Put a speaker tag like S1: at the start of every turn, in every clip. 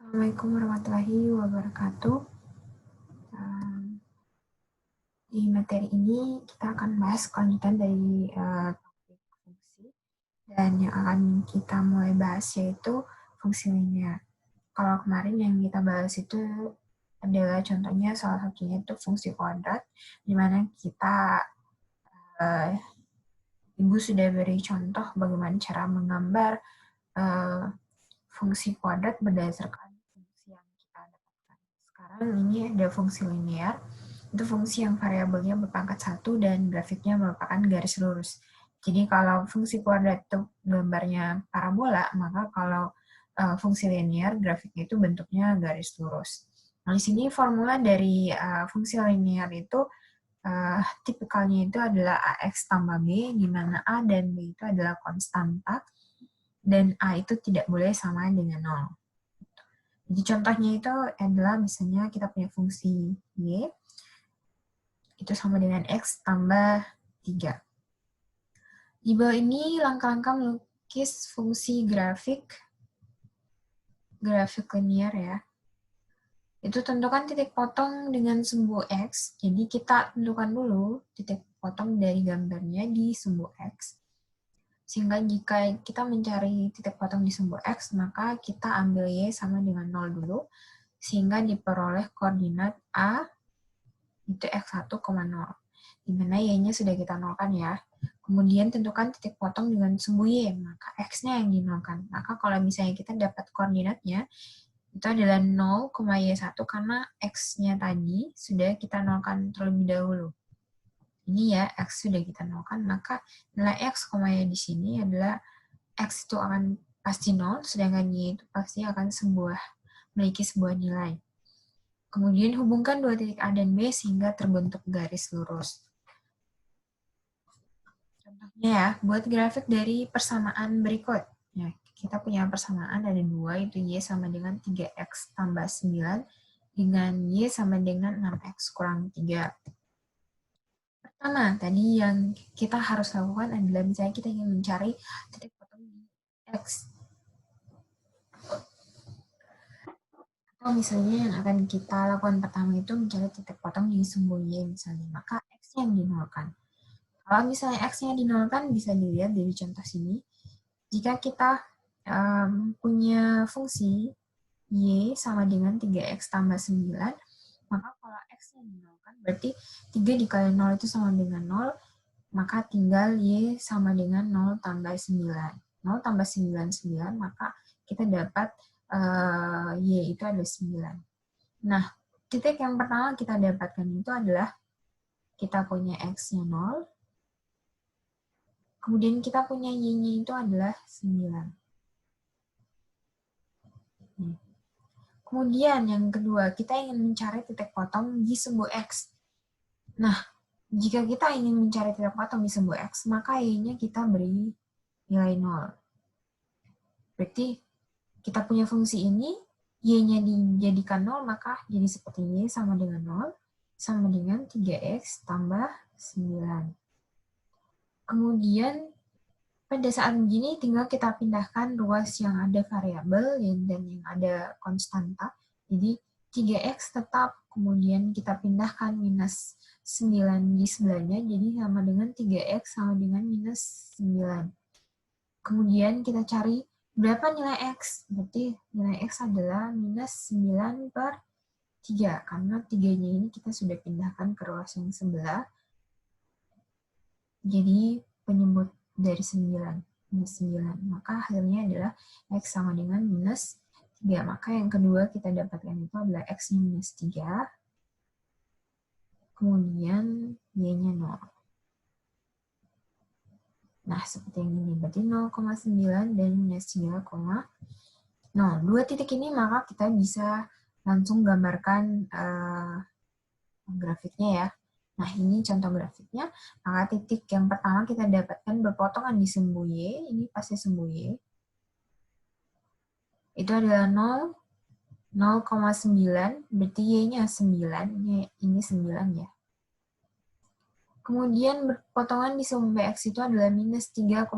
S1: Assalamualaikum warahmatullahi wabarakatuh. Di materi ini kita akan bahas kelanjutan dari topik fungsi, dan yang akan kita mulai bahas yaitu fungsi linear. Kalau kemarin yang kita bahas itu adalah contohnya, salah satunya itu fungsi kuadrat, di mana kita Ibu sudah beri contoh bagaimana cara menggambar fungsi kuadrat berdasarkan fungsi yang kita dapatkan. Sekarang ini ada fungsi linear, itu fungsi yang variabelnya berpangkat 1 dan grafiknya merupakan garis lurus. Jadi kalau fungsi kuadrat itu gambarnya parabola, maka kalau fungsi linear grafiknya itu bentuknya garis lurus. Nah, di sini formula dari fungsi linear itu tipikalnya itu adalah AX tambah B, di mana A dan B itu adalah konstanta, dan A itu tidak boleh sama dengan 0. Jadi contohnya itu adalah misalnya kita punya fungsi Y, itu sama dengan X tambah 3. Di bawah ini langkah-langkah melukis fungsi grafik linear ya. Itu tentukan titik potong dengan sumbu X. Jadi kita tentukan dulu titik potong dari gambarnya di sumbu X. Sehingga jika kita mencari titik potong di sumbu X, maka kita ambil Y sama dengan 0 dulu, sehingga diperoleh koordinat A itu X1, 0. Di mana Y-nya sudah kita nolkan ya. Kemudian tentukan titik potong dengan sumbu Y, maka X-nya yang dinolkan. Maka kalau misalnya kita dapat koordinatnya, itu adalah 0, Y1, karena X-nya tadi sudah kita nolkan terlebih dahulu. Ini ya, X sudah kita nolkan, maka nilai X, Y di sini adalah X itu akan pasti 0, sedangkan Y itu pasti akan memiliki sebuah nilai. Kemudian hubungkan dua titik A dan B sehingga terbentuk garis lurus. Contohnya ya, buat grafik dari persamaan berikut. Ya, kita punya persamaan ada dua, itu Y sama dengan 3X tambah 9, dengan Y sama dengan 6X kurang 3. Pertama, tadi yang kita harus lakukan adalah misalnya kita ingin mencari titik potong di X. Atau misalnya yang akan kita lakukan pertama itu mencari titik potong di sumbu Y misalnya, maka X-nya yang dinolkan. Kalau misalnya X-nya dinolkan, bisa dilihat dari contoh sini. Jika kita punya fungsi Y sama dengan 3X tambah 9, maka kalau X-nya dinolkan, berarti 3 dikali 0 itu sama dengan 0, maka tinggal Y sama dengan 0 tambah 9. 0 tambah 9, 9, maka kita dapat Y itu adalah 9. Nah, titik yang pertama kita dapatkan itu adalah kita punya X-nya 0, kemudian kita punya Y-nya itu adalah 9. Kemudian yang kedua, kita ingin mencari titik potong di sumbu X. Nah, jika kita ingin mencari titik potong di sumbu X, maka Y-nya kita beri nilai 0. Berarti kita punya fungsi ini, Y-nya dijadikan 0, maka jadi seperti Y sama dengan 0, sama dengan 3X tambah 9. Kemudian, pada saat begini, tinggal kita pindahkan ruas yang ada variabel dan yang ada konstanta. Jadi, 3X tetap, kemudian kita pindahkan minus 9 di sebelahnya, jadi sama dengan 3X sama dengan minus 9. Kemudian kita cari berapa nilai X. Berarti nilai X adalah minus 9 per 3, karena 3-nya ini kita sudah pindahkan ke ruas yang sebelah. Jadi penyebut dari 9, minus 9. Maka hasilnya adalah X sama dengan minus 3. Maka yang kedua kita dapatkan itu adalah X-nya minus 3. Kemudian Y-nya 0. Nah, seperti yang ini. Berarti 0,9 dan minus 3,0. Dua titik ini maka kita bisa langsung gambarkan grafiknya ya. Nah, ini contoh grafiknya. Maka titik yang pertama kita dapatkan berpotongan di sumbu Y. Ini pasti sumbu Y. Itu adalah 0,9. Berarti Y-nya 9. Ini 9 ya. Kemudian berpotongan di sumbu X itu adalah minus 3,0.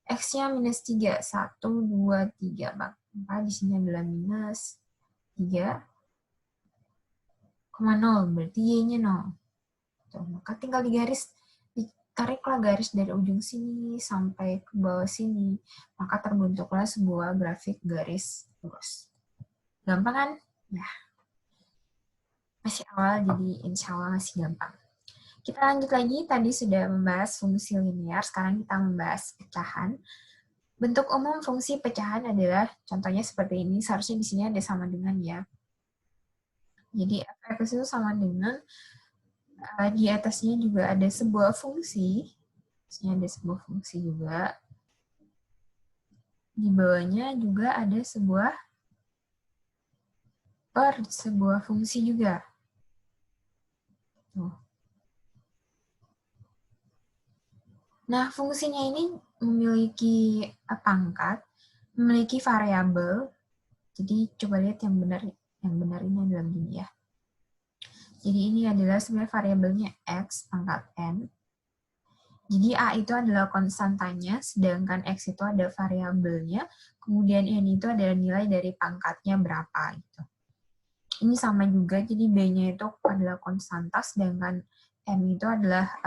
S1: X-nya minus 3, 1, 2, 3. Maka di sini adalah minus 3,0, berarti Y-nya 0. Tuh, maka tinggal ditariklah garis dari ujung sini sampai ke bawah sini. Maka terbentuklah sebuah grafik garis lurus. Gampang kan? Nah, masih awal, jadi insya Allah masih gampang. Kita lanjut lagi, tadi sudah membahas fungsi linear, sekarang kita membahas pecahan. Bentuk umum fungsi pecahan adalah, contohnya seperti ini, seharusnya di sini ada sama dengan ya. Jadi f(x) itu sama dengan, di atasnya juga ada sebuah fungsi, ada sebuah fungsi juga, di bawahnya juga ada sebuah fungsi juga. Tuh. Nah, fungsinya ini memiliki pangkat, memiliki variabel. Jadi coba lihat yang benar ini adalah begini ya. Jadi ini adalah sebenarnya variabelnya x pangkat n. Jadi a itu adalah konstantanya, sedangkan x itu ada variabelnya, kemudian n itu adalah nilai dari pangkatnya berapa gitu. Ini sama juga, jadi b-nya itu adalah konstanta, sedangkan m itu adalah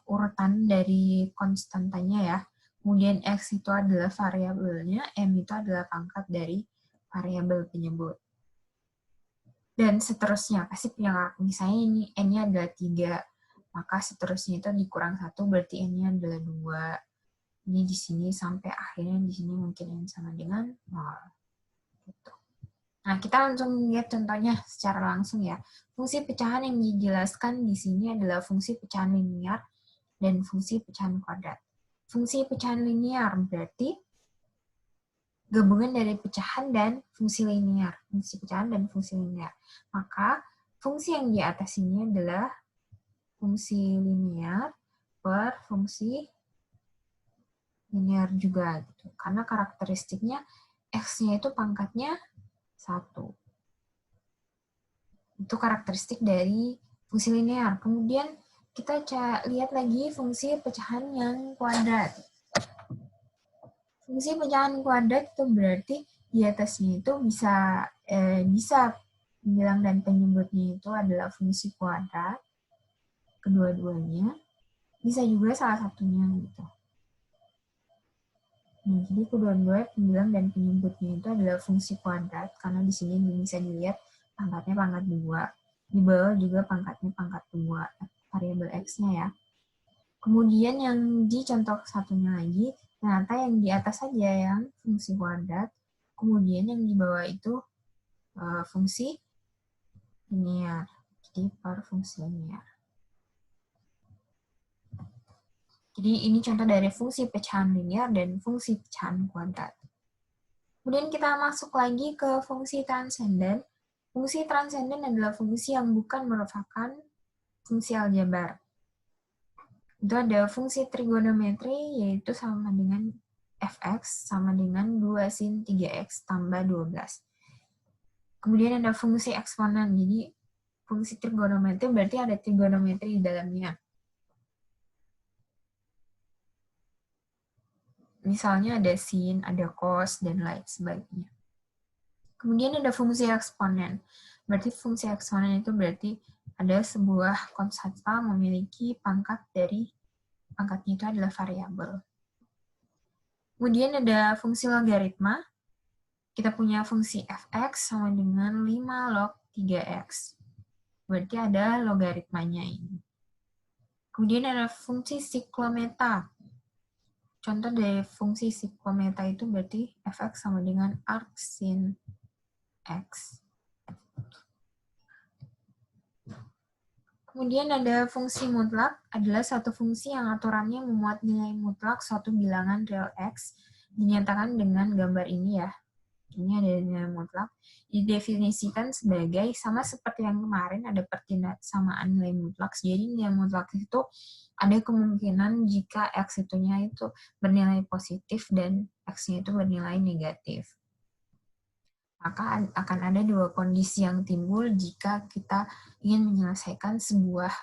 S1: urutan dari konstantanya ya. Kemudian x itu adalah variabelnya, m itu adalah pangkat dari variabel penyebut. Dan seterusnya, pasti punya misalnya ini n-nya adalah 3, maka seterusnya itu dikurang 1, berarti n-nya adalah 2. Ini di sini sampai akhirnya di sini mungkin n sama dengan 0. Gitu. Nah, kita langsung lihat contohnya secara langsung ya. Fungsi pecahan yang dijelaskan di sini adalah fungsi pecahan linear dan fungsi pecahan kuadrat. Fungsi pecahan linear berarti gabungan dari pecahan dan fungsi linear. Fungsi pecahan dan fungsi linear. Maka fungsi yang di atas ini adalah fungsi linear per fungsi linear juga. Gitu. Karena karakteristiknya x-nya itu pangkatnya 1. Itu karakteristik dari fungsi linear. Kemudian kita lihat lagi fungsi pecahan yang kuadrat. Fungsi pecahan kuadrat itu berarti di atasnya itu bisa pembilang dan penyebutnya itu adalah fungsi kuadrat, kedua-duanya, bisa juga salah satunya gitu. Nah, jadi kedua-duanya pembilang dan penyebutnya itu adalah fungsi kuadrat, karena di sini bisa dilihat pangkatnya pangkat 2. Di bawah juga pangkatnya pangkat 2, variabel x-nya ya. Kemudian yang di contoh satunya lagi, ternyata yang di atas saja yang fungsi kuadrat, kemudian yang di bawah itu fungsi linear. Jadi per fungsi linear. Jadi ini contoh dari fungsi pecahan linear dan fungsi pecahan kuadrat. Kemudian kita masuk lagi ke fungsi transenden. Fungsi transenden adalah fungsi yang bukan merupakan fungsi aljabar. Itu ada fungsi trigonometri, yaitu sama dengan fx sama dengan 2 sin 3x tambah 12. Kemudian ada fungsi eksponen, jadi fungsi trigonometri berarti ada trigonometri di dalamnya. Misalnya ada sin, ada cos, dan lain sebagainya. Kemudian ada fungsi eksponen. Berarti fungsi eksponen itu berarti ada sebuah konstanta memiliki pangkatnya itu adalah variabel. Kemudian ada fungsi logaritma. Kita punya fungsi fx sama dengan 5 log 3x. Berarti ada logaritmanya ini. Kemudian ada fungsi siklometa. Contoh dari fungsi siklometa itu berarti fx sama dengan arc sin x. Kemudian ada fungsi mutlak, adalah satu fungsi yang aturannya memuat nilai mutlak suatu bilangan real x, dinyatakan dengan gambar ini ya. Ini ada nilai mutlak, didefinisikan sebagai, sama seperti yang kemarin, ada persamaan nilai mutlak. Jadi nilai mutlak itu ada kemungkinan jika x itu bernilai positif dan x-nya itu bernilai negatif. Maka akan ada dua kondisi yang timbul jika kita ingin menyelesaikan sebuah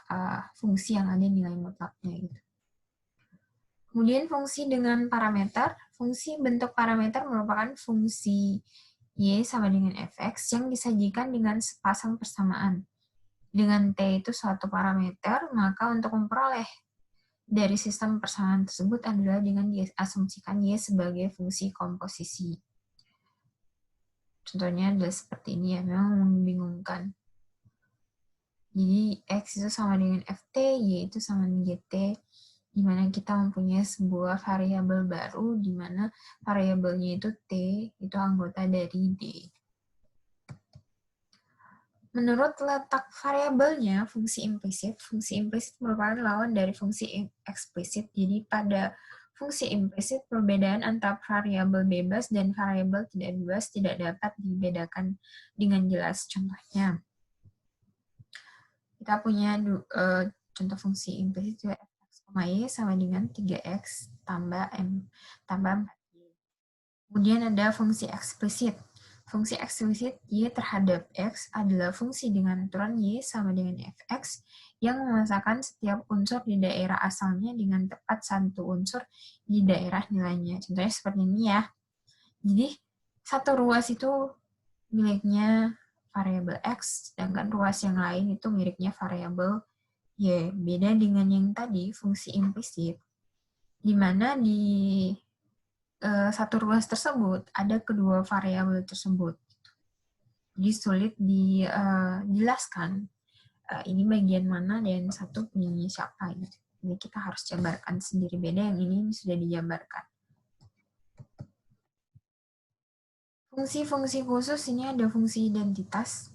S1: fungsi yang ada nilai mutlaknya. Gitu. Kemudian fungsi dengan parameter. Fungsi bentuk parameter merupakan fungsi Y sama dengan fx yang disajikan dengan sepasang persamaan. Dengan T itu suatu parameter, maka untuk memperoleh dari sistem persamaan tersebut adalah dengan diasumsikan Y sebagai fungsi komposisi. Contohnya adalah seperti ini ya, memang membingungkan. Jadi X itu sama dengan Ft, Y itu sama dengan Gt, di mana kita mempunyai sebuah variabel baru, di mana variabelnya itu T, itu anggota dari D. Menurut letak variabelnya, fungsi implisit merupakan lawan dari fungsi eksplisit. Jadi pada fungsi implisit, perbedaan antara variabel bebas dan variabel tidak bebas tidak dapat dibedakan dengan jelas. Contohnya, kita punya contoh fungsi implisit juga fx, y sama dengan 3x tambah m tambah 4y. Kemudian ada fungsi eksplisit. Fungsi eksplisit y terhadap x adalah fungsi dengan aturan y sama dengan fx yang memasakkan setiap unsur di daerah asalnya dengan tepat satu unsur di daerah nilainya. Contohnya seperti ini ya. Jadi satu ruas itu miliknya variabel x, sedangkan ruas yang lain itu miliknya variabel y. Beda dengan yang tadi, fungsi implisit, di mana di satu ruas tersebut ada kedua variabel tersebut. Jadi sulit dijelaskan ini bagian mana dan satu punyanya siapa. Gitu. Jadi kita harus jabarkan sendiri, beda yang ini sudah dijabarkan. Fungsi-fungsi khusus ini ada fungsi identitas.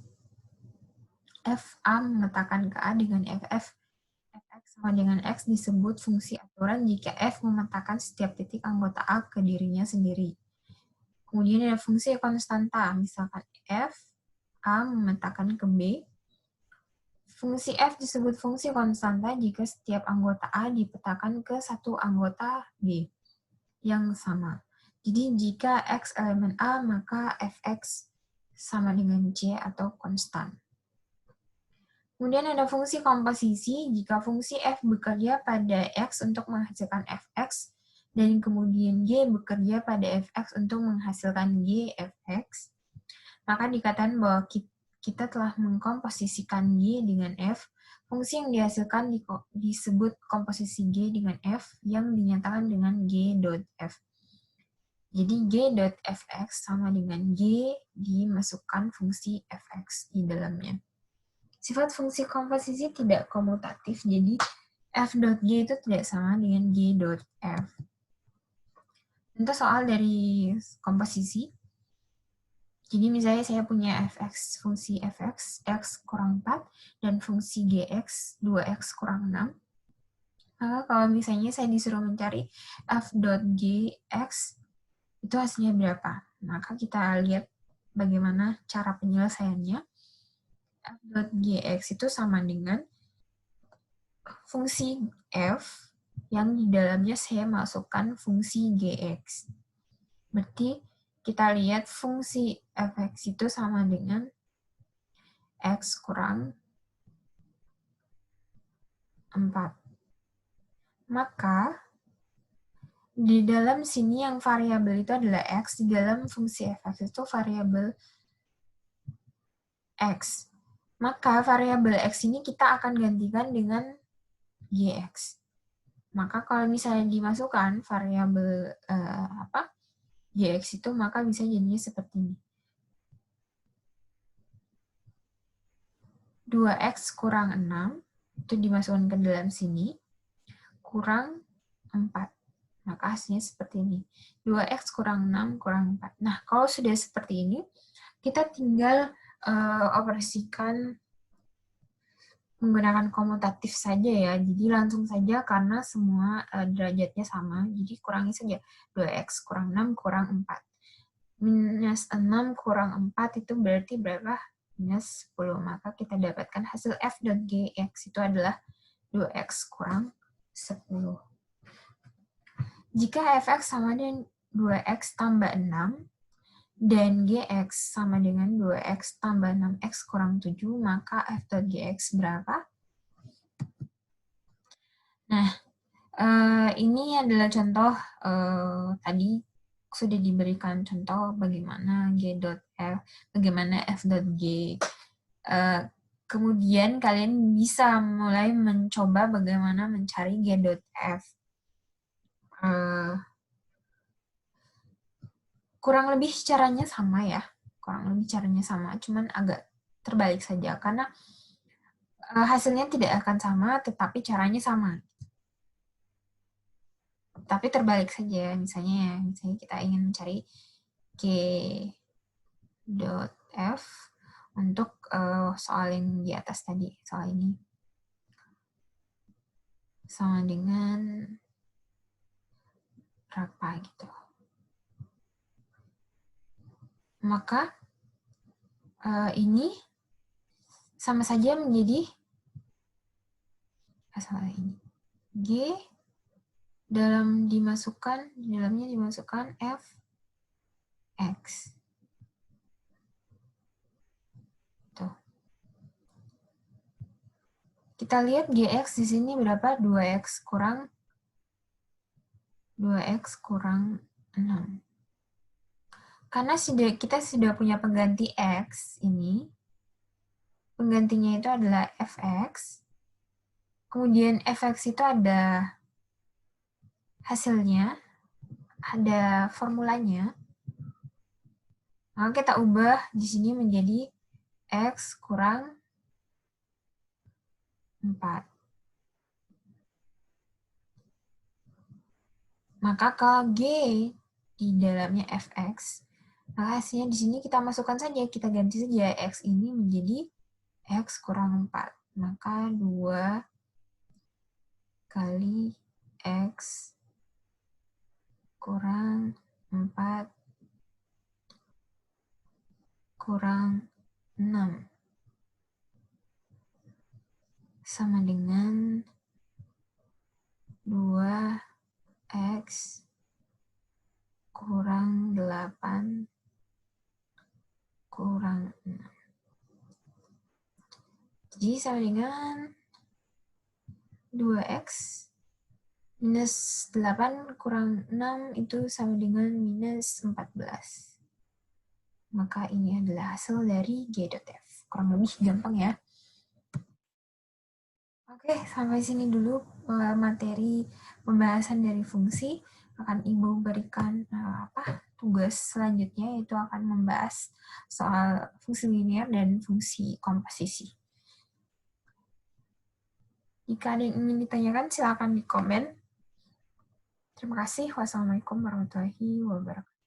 S1: F(A) memetakan ke A dengan Fx sama dengan X disebut fungsi aturan jika F memetakan setiap titik anggota A ke dirinya sendiri. Kemudian ada fungsi konstanta, misalkan F, A memetakan ke B. Fungsi F disebut fungsi konstanta jika setiap anggota A dipetakan ke satu anggota B yang sama. Jadi jika X elemen A, maka Fx sama dengan C atau konstan. Kemudian ada fungsi komposisi, jika fungsi F bekerja pada X untuk menghasilkan Fx, dan kemudian G bekerja pada Fx untuk menghasilkan G Fx, maka dikatakan bahwa kita telah mengkomposisikan G dengan F, fungsi yang dihasilkan disebut komposisi G dengan F yang dinyatakan dengan G dot F. Jadi G dot Fx sama dengan G dimasukkan fungsi Fx di dalamnya. Sifat fungsi komposisi tidak komutatif, jadi f dot g itu tidak sama dengan g dot f. Contoh soal dari komposisi. Jadi misalnya saya punya fx, fungsi fx, x kurang 4, dan fungsi gx, 2x kurang 6. Maka kalau misalnya saya disuruh mencari f dot gx, itu hasilnya berapa? Maka kita lihat bagaimana cara penyelesaiannya. F dot gx itu sama dengan fungsi f yang di dalamnya saya masukkan fungsi gx. Berarti kita lihat fungsi fx itu sama dengan x kurang 4. Maka di dalam sini yang variabel itu adalah x, di dalam fungsi fx itu variabel x. Maka variabel x ini kita akan gantikan dengan gx. Maka kalau misalnya dimasukkan variabel gx itu, maka bisa jadinya seperti ini. 2x kurang 6, itu dimasukkan ke dalam sini, kurang 4. Maka hasilnya seperti ini. 2x kurang 6 kurang 4. Nah, kalau sudah seperti ini, kita tinggal operasikan menggunakan komutatif saja ya. Jadi langsung saja karena semua derajatnya sama. Jadi kurangi saja. 2x kurang 6 kurang 4. Minus 6 kurang 4 itu berarti berapa? Minus 10. Maka kita dapatkan hasil f dot gx itu adalah 2x kurang 10. Jika fx sama dengan 2x tambah 6, dan gx sama dengan 2x tambah 6x kurang 7, maka f dot gx berapa? Nah, Ini adalah contoh, tadi sudah diberikan contoh bagaimana G.F, bagaimana F.G. Kemudian kalian bisa mulai mencoba bagaimana mencari G.F. Kurang lebih caranya sama ya, cuman agak terbalik saja, karena hasilnya tidak akan sama, tetapi caranya sama. Tapi terbalik saja, misalnya kita ingin mencari G.F untuk soal yang di atas tadi, soal ini sama dengan berapa gitu. Maka ini sama saja menjadi ini G dalamnya dimasukkan F X. Tuh. Kita lihat GX di sini berapa? 2X kurang 6. Karena kita sudah punya pengganti X ini, penggantinya itu adalah Fx, kemudian Fx itu ada hasilnya, ada formulanya, maka kita ubah di sini menjadi X kurang 4. Maka kalau G di dalamnya Fx, maka hasilnya di sini kita masukkan saja, kita ganti saja X ini menjadi X kurang 4. Maka 2 kali X kurang 4 kurang 6 sama dengan 2X kurang 8 kurang 6. Jadi sama dengan 2X minus 8 kurang 6 itu sama dengan minus 14. Maka ini adalah hasil dari G.F. Kurang lebih gampang ya. Oke, sampai sini dulu materi pembahasan dari fungsi. Akan Ibu berikan tugas selanjutnya, yaitu akan membahas soal fungsi linear dan fungsi komposisi. Jika ada yang ingin ditanyakan, silakan di komen. Terima kasih. Wassalamualaikum warahmatullahi wabarakatuh.